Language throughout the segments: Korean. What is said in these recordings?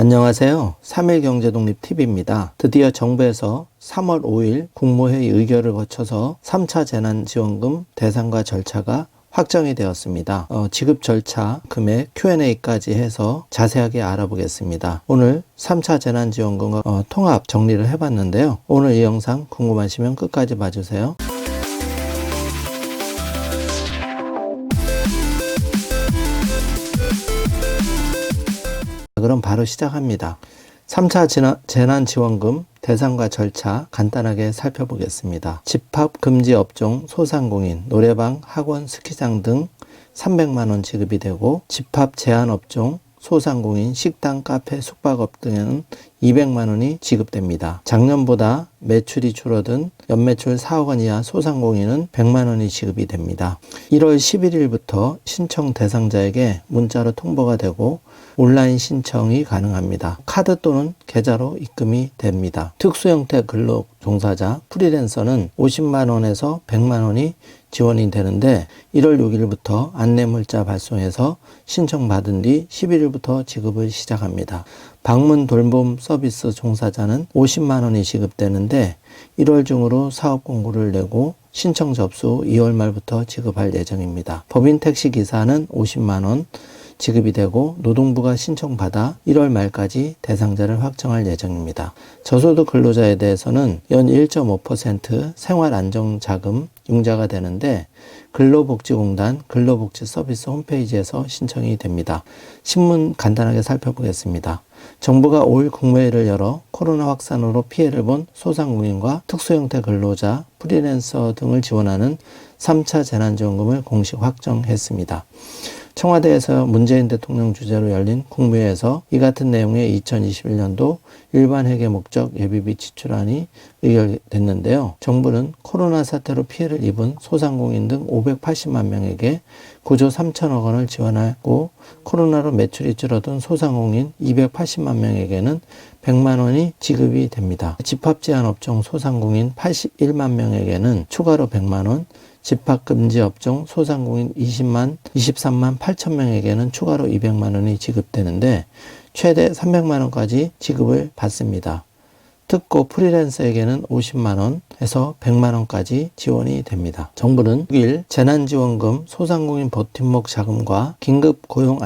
안녕하세요. 3일 경제독립TV입니다. 드디어 정부에서 3월 5일 국무회의 의결을 거쳐서 3차 재난지원금 대상과 절차가 확정이 되었습니다. 지급 절차, 금액, Q&A까지 해서 자세하게 알아보겠습니다. 오늘 3차 재난지원금 통합 정리를 해봤는데요. 오늘 이 영상 궁금하시면 끝까지 봐주세요. 그럼 바로 시작합니다. 3차 재난지원금 대상과 절차 간단하게 살펴보겠습니다. 집합금지 업종 소상공인, 노래방, 학원, 스키장 등 300만원 지급이 되고, 집합 제한 업종 소상공인, 식당, 카페, 숙박업 등에는 200만원이 지급됩니다. 작년보다 매출이 줄어든 연매출 4억 원 이하 소상공인은 100만원이 지급이 됩니다. 1월 11일부터 신청 대상자에게 문자로 통보가 되고 온라인 신청이 가능합니다. 카드 또는 계좌로 입금이 됩니다. 특수형태 근로 종사자, 프리랜서는 50만원에서 100만원이 지원이 되는데 1월 6일부터 안내문자 발송해서 신청받은 뒤 11일부터 지급을 시작합니다. 방문 돌봄 서비스 종사자는 50만원이 지급되는데 1월 중으로 사업 공고를 내고 신청 접수 후 2월 말부터 지급할 예정입니다. 법인 택시기사는 50만원 지급이 되고 노동부가 신청받아 1월 말까지 대상자를 확정할 예정입니다. 저소득 근로자에 대해서는 연 1.5% 생활안정자금 융자가 되는데 근로복지공단 근로복지서비스 홈페이지에서 신청이 됩니다. 신문 간단하게 살펴보겠습니다. 정부가 5일 국무회의를 열어 코로나 확산으로 피해를 본 소상공인과 특수형태 근로자, 프리랜서 등을 지원하는 3차 재난지원금을 공식 확정했습니다. 청와대에서 문재인 대통령 주재로 열린 국무회의에서 이 같은 내용의 2021년도 일반 회계 목적 예비비 지출안이 의결됐는데요. 정부는 코로나 사태로 피해를 입은 소상공인 등 580만 명에게 9조 3천억 원을 지원하고 코로나로 매출이 줄어든 소상공인 280만 명에게는 100만 원이 지급이 됩니다. 집합제한 업종 소상공인 81만 명에게는 추가로 100만 원, 집합금지 업종 소상공인 23만 8천 명에게는 추가로 200만 원이 지급되는데 최대 300만 원까지 지급을 받습니다. 특고 프리랜서에게는 50만 원에서 100만 원까지 지원이 됩니다. 정부는 6일 재난지원금 소상공인 버팀목 자금과 긴급 고용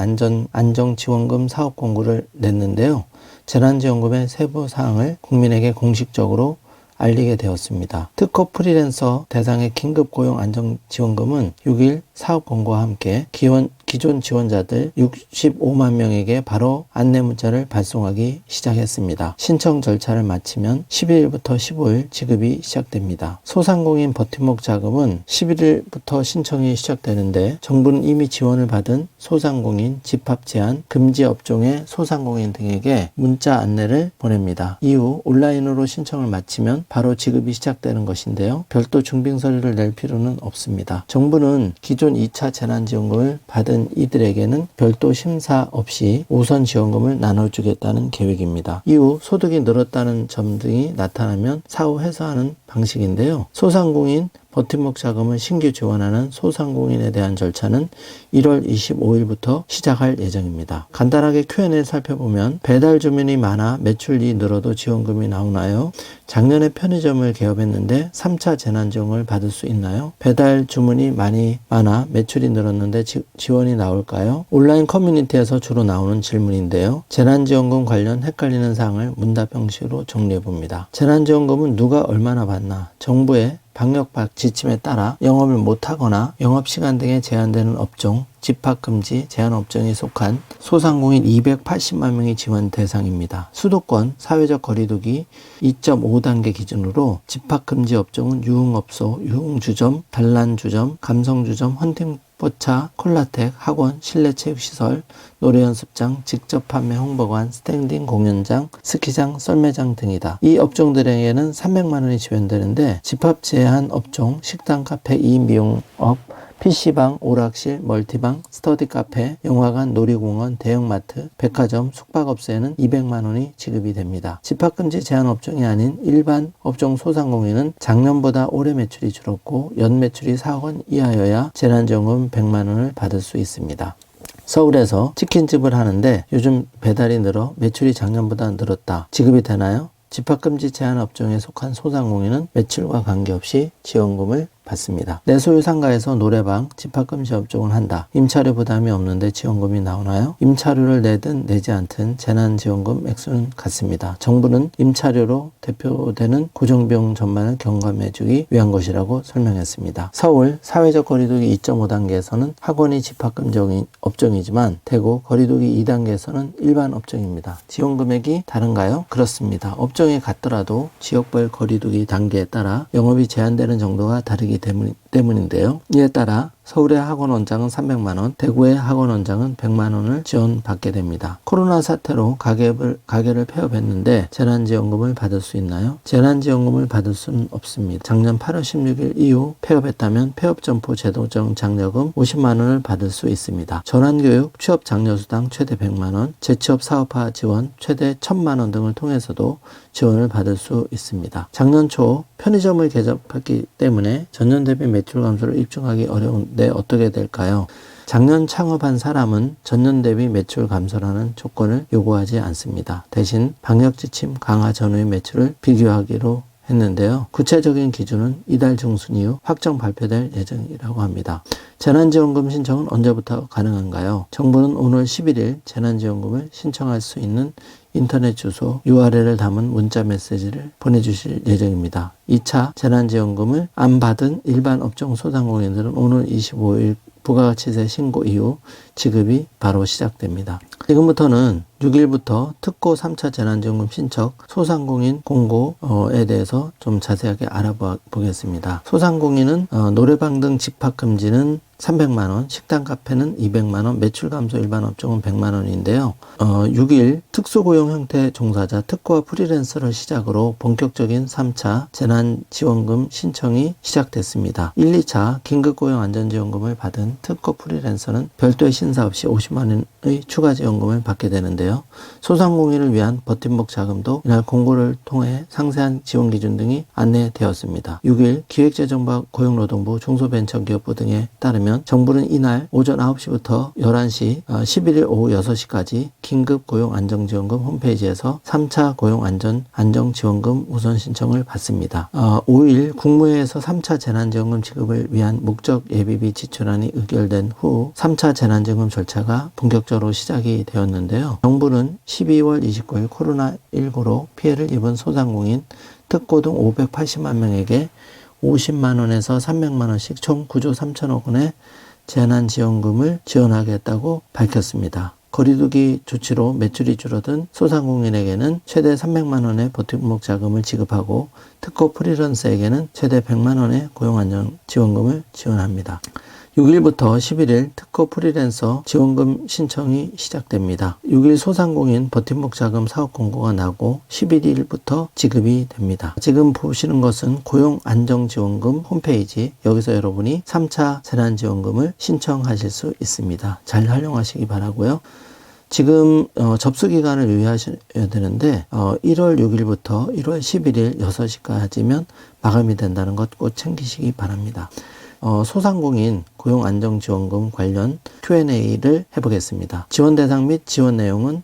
안정지원금 사업 공고를 냈는데요. 재난지원금의 세부 사항을 국민에게 공식적으로 알리게 되었습니다. 특허 프리랜서 대상의 긴급 고용 안정지원금은 6일 사업 공고와 함께 기존 지원자들 65만 명에게 바로 안내 문자를 발송하기 시작했습니다. 신청 절차를 마치면 12일부터 15일 지급이 시작됩니다. 소상공인 버팀목 자금은 11일부터 신청이 시작되는데 정부는 이미 지원을 받은 소상공인, 집합 제한, 금지 업종의 소상공인 등에게 문자 안내를 보냅니다. 이후 온라인으로 신청을 마치면 바로 지급이 시작되는 것인데요. 별도 증빙 서류를 낼 필요는 없습니다. 정부는 기존 2차 재난지원금을 받은 이들에게는 별도 심사 없이 우선 지원금을 나눠주겠다는 계획입니다. 이후 소득이 늘었다는 점 등이 나타나면 사후 회수하는 방식인데요. 소상공인 버팀목 자금을 신규 지원하는 소상공인에 대한 절차는 1월 25일부터 시작할 예정입니다. 간단하게 Q&A를 살펴보면 배달 주문이 많아 매출이 늘어도 지원금이 나오나요? 작년에 편의점을 개업했는데 3차 재난지원금을 받을 수 있나요? 배달 주문이 많아 매출이 늘었는데 지원이 나올까요? 온라인 커뮤니티에서 주로 나오는 질문인데요. 재난지원금 관련 헷갈리는 사항을 문답 형식으로 정리해봅니다. 재난지원금은 누가 얼마나 받나? 정부의 방역 지침에 따라 영업을 못하거나 영업시간 등에 제한되는 업종, 집합금지 제한 업종에 속한 소상공인 280만 명이 지원 대상입니다. 수도권 사회적 거리두기 2.5단계 기준으로 집합금지 업종은 유흥업소, 유흥주점, 단란주점, 감성주점, 헌팅포차, 콜라텍, 학원, 실내체육시설, 노래연습장, 직접 판매 홍보관, 스탠딩 공연장, 스키장, 썰매장 등이다. 이 업종들에게는 300만 원이 지원되는데 집합 제한 업종, 식당, 카페, 2인 미용업, PC방, 오락실, 멀티방, 스터디 카페, 영화관, 놀이공원, 대형마트, 백화점, 숙박업소에는 200만 원이 지급이 됩니다. 집합금지 제한 업종이 아닌 일반 업종 소상공인은 작년보다 올해 매출이 줄었고 연 매출이 4억 원 이하여야 재난지원금 100만 원을 받을 수 있습니다. 서울에서 치킨집을 하는데 요즘 배달이 늘어 매출이 작년보다 늘었다. 지급이 되나요? 집합금지 제한 업종에 속한 소상공인은 매출과 관계없이 지원금을 받습니다. 내 소유 상가에서 노래방, 집합금지 업종을 한다. 임차료 부담이 없는데 지원금이 나오나요? 임차료를 내든 내지 않든 재난지원금 액수는 같습니다. 정부는 임차료로 대표되는 고정비용 전반을 경감해주기 위한 것이라고 설명했습니다. 서울 사회적 거리두기 2.5단계에서는 학원이 집합금지 업종이지만 대구 거리두기 2단계에서는 일반 업종입니다. 지원 금액이 다른가요? 그렇습니다. 업종이 같더라도 지역별 거리두기 단계에 따라 영업이 제한되는 정도가 다르기 때문인데요. 이에 따라 서울의 학원 원장은 300만 원, 대구의 학원 원장은 100만 원을 지원받게 됩니다. 코로나 사태로 가게를 폐업했는데 재난지원금을 받을 수 있나요? 재난지원금을 받을 수는 없습니다. 작년 8월 16일 이후 폐업했다면 폐업점포 제도정 장려금 50만 원을 받을 수 있습니다. 전환교육, 취업 장려수당 최대 100만 원, 재취업 사업화 지원 최대 1000만 원 등을 통해서도 지원을 받을 수 있습니다. 작년 초 편의점을 개업했기 때문에 전년 대비 매출 감소를 입증하기 어려운데 어떻게 될까요? 작년 창업한 사람은 전년 대비 매출 감소라는 조건을 요구하지 않습니다. 대신 방역지침 강화 전후의 매출을 비교하기로 했는데요. 구체적인 기준은 이달 중순 이후 확정 발표될 예정이라고 합니다. 재난지원금 신청은 언제부터 가능한가요? 정부는 오늘 11일 재난지원금을 신청할 수 있는 인터넷 주소 URL을 담은 문자 메시지를 보내주실 예정입니다. 2차 재난지원금을 안 받은 일반 업종 소상공인들은 오늘 25일 부가가치세 신고 이후 지급이 바로 시작됩니다. 지금부터는 6일부터 특고 3차 재난지원금 신청 소상공인 공고에 대해서 좀 자세하게 알아보겠습니다. 소상공인은 노래방 등 집합금지는 300만 원, 식당 카페는 200만 원, 매출 감소 일반 업종은 100만 원인데요. 6일 특수고용 형태 종사자 특고와 프리랜서를 시작으로 본격적인 3차 재난지원금 신청이 시작됐습니다. 1, 2차 긴급고용 안전지원금을 받은 특고 프리랜서는 별도의 심사 없이 50만 원의 추가 지원금을 받게 되는데요. 소상공인을 위한 버팀목 자금도 이날 공고를 통해 상세한 지원 기준 등이 안내되었습니다. 6일 기획재정부와 고용노동부, 중소벤처기업부 등에 따르면 정부는 이날 오전 9시부터 11시, 11일 오후 6시까지 긴급고용안정지원금 홈페이지에서 3차 고용안정지원금 우선 신청을 받습니다. 5일 국무회에서 3차 재난지원금 지급을 위한 목적 예비비 지출안이 의결된 후 3차 재난지원금 절차가 본격적으로 시작이 되었는데요. 정부는 12월 29일 코로나19로 피해를 입은 소상공인, 특고 등 580만 명에게 50만 원에서 300만 원씩 총 9조 3천억 원의 재난지원금을 지원하겠다고 밝혔습니다. 거리두기 조치로 매출이 줄어든 소상공인에게는 최대 300만 원의 버팀목 자금을 지급하고 특고 프리랜서에게는 최대 100만 원의 고용안정지원금을 지원합니다. 6일부터 11일 특고 프리랜서 지원금 신청이 시작됩니다. 6일 소상공인 버팀목 자금 사업 공고가 나고 11일부터 지급이 됩니다. 지금 보시는 것은 고용안정지원금 홈페이지, 여기서 여러분이 3차 재난지원금을 신청하실 수 있습니다. 잘 활용하시기 바라고요. 지금 접수 기간을 유의하셔야 되는데 1월 6일부터 1월 11일 6시까지면 마감이 된다는 것 꼭 챙기시기 바랍니다. 소상공인 고용안정지원금 관련 Q&A를 해보겠습니다. 지원 대상 및 지원 내용은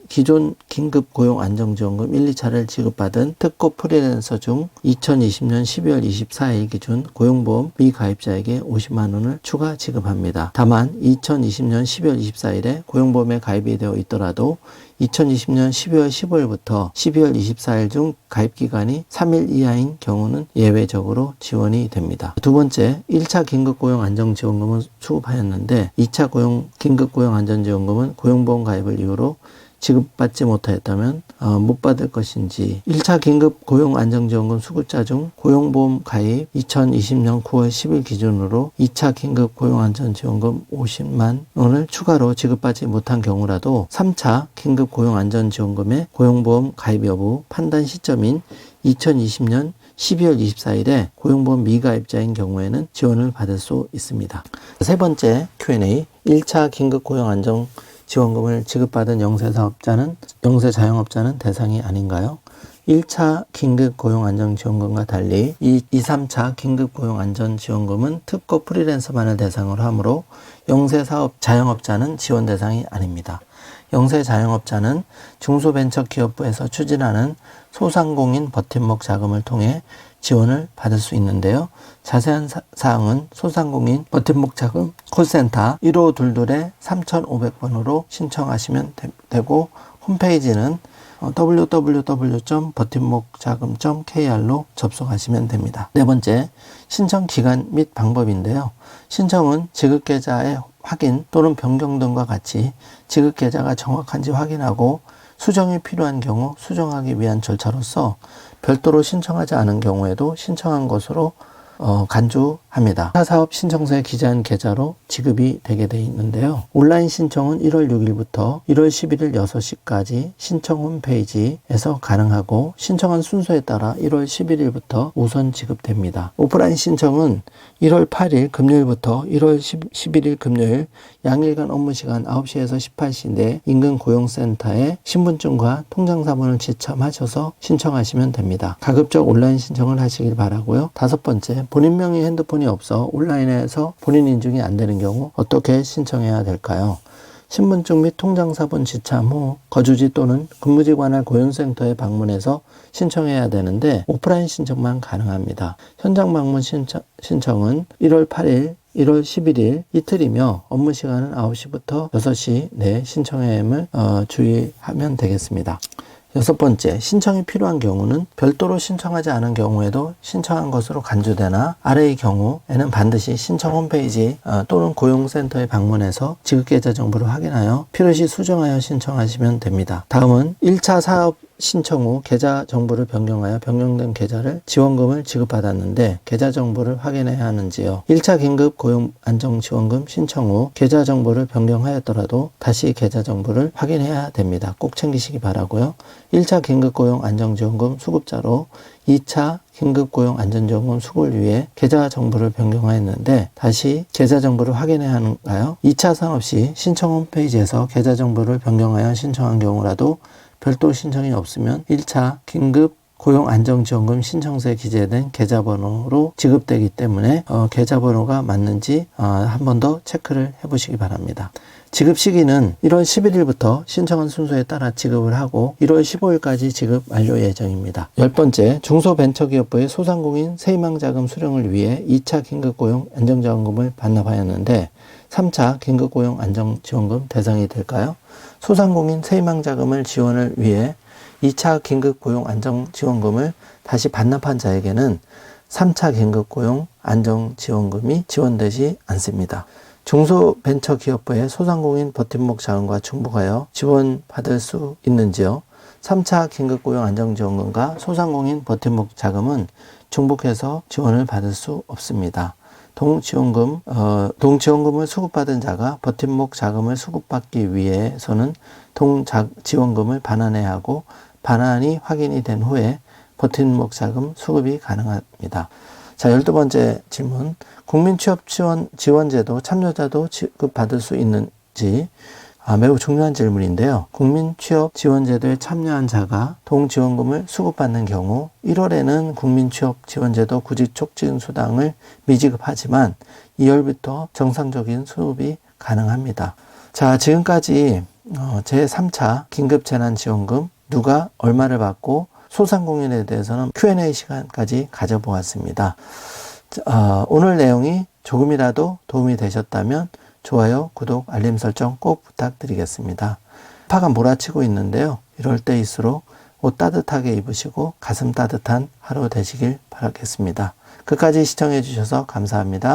기존 긴급고용안정지원금 1, 2차를 지급받은 특고 프리랜서 중 2020년 12월 24일 기준 고용보험 미가입자에게 50만 원을 추가 지급합니다. 다만 2020년 12월 24일에 고용보험에 가입이 되어 있더라도 2020년 12월 15일부터 12월 24일 중 가입기간이 3일 이하인 경우는 예외적으로 지원이 됩니다. 두 번째, 1차 긴급고용안정지원금은 수급하였는데 2차 긴급고용안정지원금은 고용보험 가입을 이유로 지급받지 못하였다면 못 받을 것인지, 1차 긴급고용안정지원금 수급자 중 고용보험 가입 2020년 9월 10일 기준으로 2차 긴급고용안정지원금 50만 원을 추가로 지급받지 못한 경우라도 3차 긴급고용안정지원금의 고용보험 가입 여부 판단 시점인 2020년 12월 24일에 고용보험 미가입자인 경우에는 지원을 받을 수 있습니다. 세 번째 Q&A, 1차 긴급고용안정 지원금을 지급받은 영세 자영업자는 대상이 아닌가요? 1차 긴급고용안정지원금과 달리 2, 3차 긴급고용안전지원금은 특고 프리랜서만을 대상으로 하므로 영세자영업자는 지원 대상이 아닙니다. 영세자영업자는 중소벤처기업부에서 추진하는 소상공인 버팀목 자금을 통해 지원을 받을 수 있는데요. 자세한 사항은 소상공인 버팀목 자금 콜센터 1522-3500번으로 신청하시면 되고 홈페이지는 www.버팀목자금.kr로 접속하시면 됩니다. 네 번째, 신청 기간 및 방법인데요. 신청은 지급계좌의 확인 또는 변경 등과 같이 지급계좌가 정확한지 확인하고 수정이 필요한 경우 수정하기 위한 절차로서 별도로 신청하지 않은 경우에도 신청한 것으로 간주합니다. 사사업 신청서에 기재한 계좌로 지급이 되게 되어 있는데요. 온라인 신청은 1월 6일부터 1월 11일 6시까지 신청 홈페이지에서 가능하고 신청한 순서에 따라 1월 11일부터 우선 지급됩니다. 오프라인 신청은 1월 8일 금요일부터 1월 11일 금요일 양일간 업무시간 9시에서 18시인데 인근 고용센터에 신분증과 통장사본을 지참하셔서 신청하시면 됩니다. 가급적 온라인 신청을 하시길 바라고요. 다섯 번째, 본인 명의 핸드폰이 없어 온라인에서 본인 인증이 안 되는 경우 어떻게 신청해야 될까요? 신분증 및 통장사본 지참 후 거주지 또는 근무지 관할 고용센터에 방문해서 신청해야 되는데 오프라인 신청만 가능합니다. 현장 방문 신청은 1월 8일, 1월 11일 이틀이며 업무 시간은 9시부터 6시 내에 신청함을 주의하면 되겠습니다. 여섯 번째, 신청이 필요한 경우는 별도로 신청하지 않은 경우에도 신청한 것으로 간주되나 아래의 경우에는 반드시 신청 홈페이지 또는 고용센터에 방문해서 지급계좌 정보를 확인하여 필요시 수정하여 신청하시면 됩니다. 다음은 1차 사업 신청 후 계좌 정보를 변경하여 변경된 계좌를 지원금을 지급받았는데 계좌 정보를 확인해야 하는지요. 1차 긴급 고용 안정 지원금 신청 후 계좌 정보를 변경하였더라도 다시 계좌 정보를 확인해야 됩니다. 꼭 챙기시기 바라고요. 1차 긴급 고용 안정 지원금 수급자로 2차 긴급고용 안전지원금 수급을 위해 계좌 정보를 변경하였는데 다시 계좌 정보를 확인해야 하는가요? 2차 상업시 신청 홈페이지에서 계좌 정보를 변경하여 신청한 경우라도 별도 신청이 없으면 1차 긴급 고용 안정지원금 신청서에 기재된 계좌번호로 지급되기 때문에 계좌번호가 맞는지 한 번 더 체크를 해보시기 바랍니다. 지급 시기는 1월 11일부터 신청한 순서에 따라 지급을 하고 1월 15일까지 지급 완료 예정입니다. 10번째, 중소벤처기업부의 소상공인 세희망자금 수령을 위해 2차 긴급고용 안정지원금을 반납하였는데 3차 긴급고용 안정지원금 대상이 될까요? 소상공인 세희망자금을 지원을 위해 2차 긴급고용 안정지원금을 다시 반납한 자에게는 3차 긴급고용 안정지원금이 지원되지 않습니다. 중소벤처기업부의 소상공인 버팀목 자금과 중복하여 지원받을 수 있는지요? 3차 긴급고용 안정지원금과 소상공인 버팀목 자금은 중복해서 지원을 받을 수 없습니다. 동지원금을 수급받은 자가 버팀목 자금을 수급받기 위해서는 동지원금을 반환해야 하고 반환이 확인이 된 후에 버팀목 자금 수급이 가능합니다. 자, 12번째 질문. 국민취업지원제도 참여자도 지급받을 수 있는지 매우 중요한 질문인데요. 국민취업지원제도에 참여한 자가 동지원금을 수급받는 경우 1월에는 국민취업지원제도 구직촉진수당을 미지급하지만 2월부터 정상적인 수급이 가능합니다. 자, 지금까지 제3차 긴급재난지원금 누가 얼마를 받고 소상공인에 대해서는 Q&A 시간까지 가져보았습니다. 오늘 내용이 조금이라도 도움이 되셨다면 좋아요, 구독, 알림 설정 꼭 부탁드리겠습니다. 파가 몰아치고 있는데요. 이럴 때일수록 옷 따뜻하게 입으시고 가슴 따뜻한 하루 되시길 바라겠습니다. 끝까지 시청해 주셔서 감사합니다.